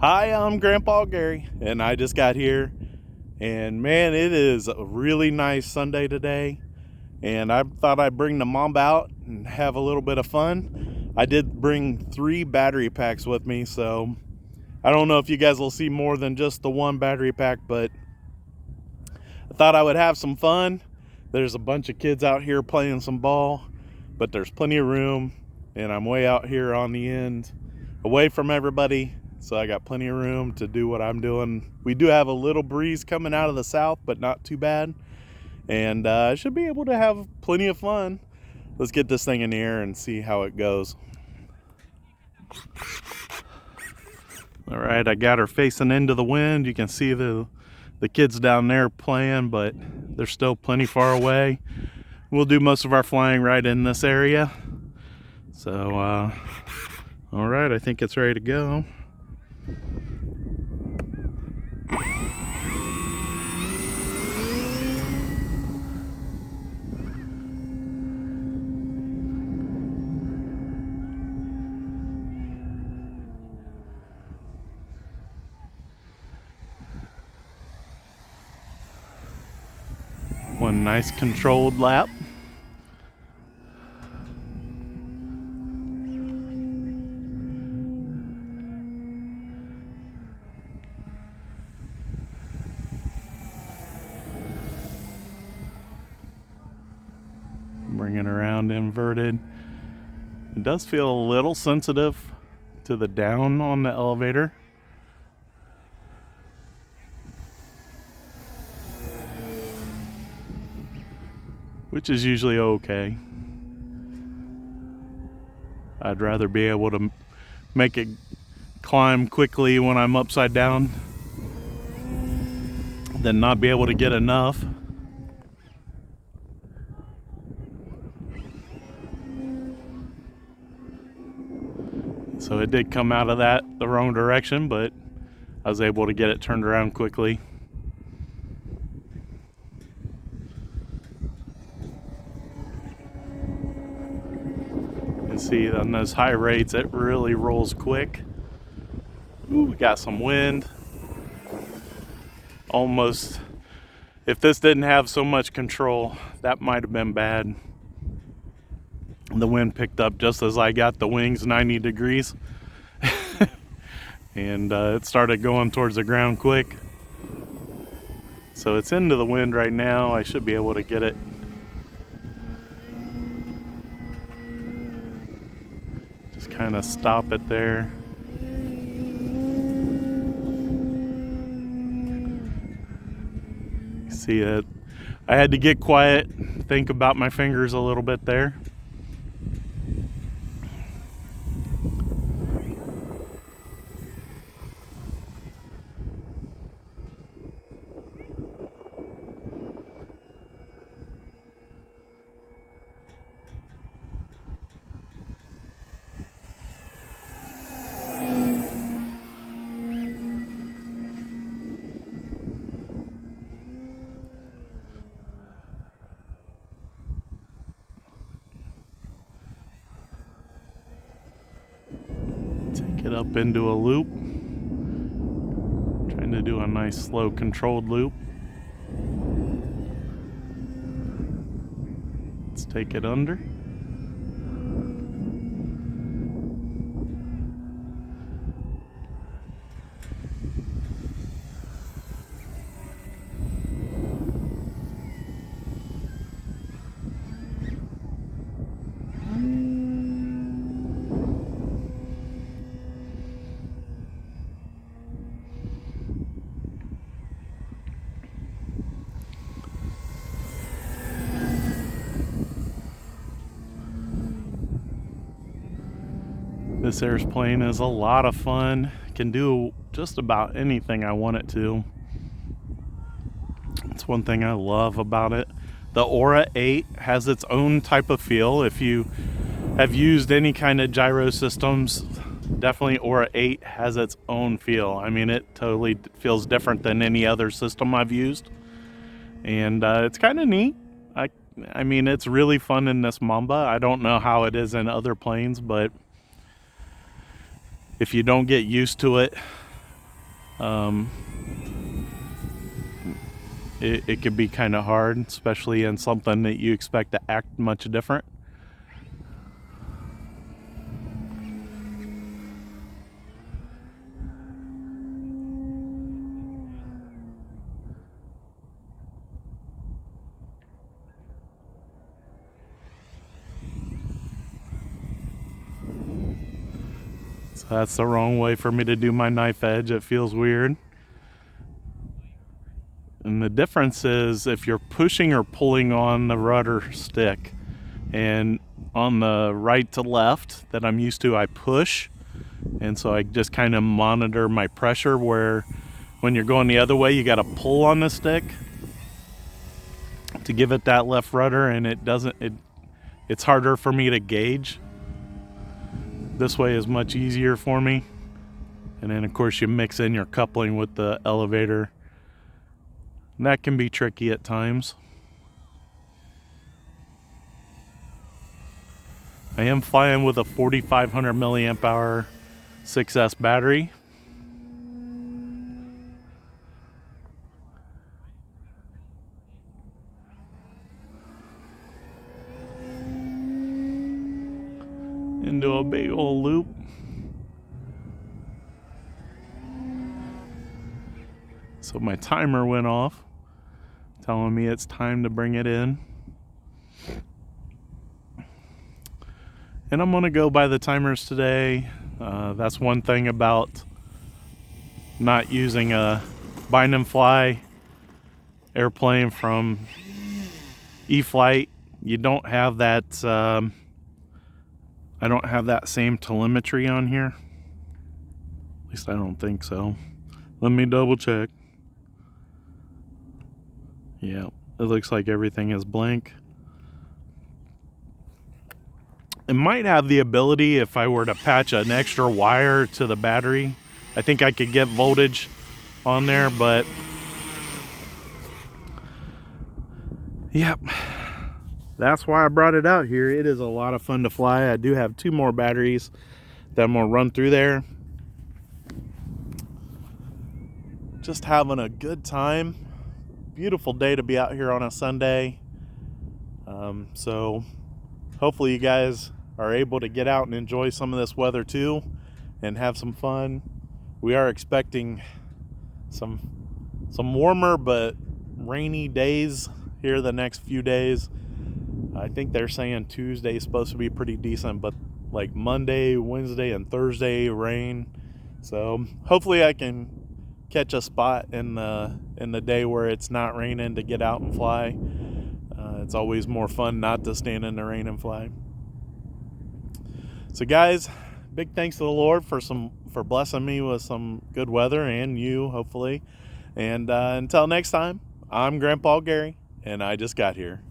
Hi, I'm Grandpa Gary, and I just got here, and man, it is a really nice Sunday today, and I thought I'd bring the Mamba out and have a little bit of fun. I did bring 3 battery packs with me, so I don't know if you guys will see more than just the 1 battery pack, but I thought I would have some fun. There's a bunch of kids out here playing some ball, but there's plenty of room, and I'm way out here on the end, away from everybody. So I got plenty of room to do what I'm doing. We do have a little breeze coming out of the south, but not too bad. And I should be able to have plenty of fun. Let's get this thing in the air and see how it goes. All right, I got her facing into the wind. You can see the kids down there playing, but they're still plenty far away. We'll do most of our flying right in this area. So, all right, I think it's ready to go. One nice controlled lap. Bring it around inverted. It does feel a little sensitive to the down on the elevator. Which is usually okay. I'd rather be able to make it climb quickly when I'm upside down than not be able to get enough. So it did come out of the wrong direction, but I was able to get it turned around quickly. You can see on those high rates, it really rolls quick. Ooh, we got some wind. Almost, if this didn't have so much control, that might have been bad. The wind picked up just as I got the wings 90 degrees. And it started going towards the ground quick. So it's into the wind right now. I should be able to get it. Just kind of stop it there. See it. I had to get quiet, think about my fingers a little bit there. Take it up into a loop. Trying to do a nice slow controlled loop. Let's take it under. This airplane is a lot of fun. It can do just about anything I want it to. That's one thing I love about it. The Aura 8 has its own type of feel. If you have used any kind of gyro systems, definitely Aura 8 has its own feel. I mean, it totally feels different than any other system I've used. And it's kind of neat. I mean, it's really fun in this Mamba. I don't know how it is in other planes, but if you don't get used to it It could be kind of hard, especially in something that you expect to act much different. So that's the wrong way for me to do my knife edge. It feels weird. And the difference is if you're pushing or pulling on the rudder stick, and on the right to left that I'm used to, I push. And so I just kind of monitor my pressure, where when you're going the other way, you got to pull on the stick to give it that left rudder, and it's harder for me to gauge. This way is much easier for me. And then of course you mix in your coupling with the elevator. And that can be tricky at times. I am flying with a 4,500 milliamp hour 6S battery. Into a big old loop. So my timer went off, telling me it's time to bring it in. And I'm gonna go by the timers today. That's one thing about not using a bind and fly airplane from E-flite. You don't have that, I don't have that same telemetry on here. At least I don't think so. Let me double check. Yeah, it looks like everything is blank. It might have the ability, if I were to patch an extra wire to the battery, I think I could get voltage on there, but yep, that's why I brought it out here. It is a lot of fun to fly. I do have 2 more batteries that I'm gonna run through there. Just having a good time. Beautiful day to be out here on a Sunday. So hopefully you guys are able to get out and enjoy some of this weather too and have some fun. We are expecting some warmer but rainy days here the next few days. I think they're saying Tuesday is supposed to be pretty decent, but like Monday, Wednesday, and Thursday rain. So hopefully I can catch a spot in the day where it's not raining to get out and fly. It's always more fun not to stand in the rain and fly. So guys, big thanks to the Lord for blessing me with some good weather, and you hopefully. And until next time, I'm Grandpa Gary, and I just got here.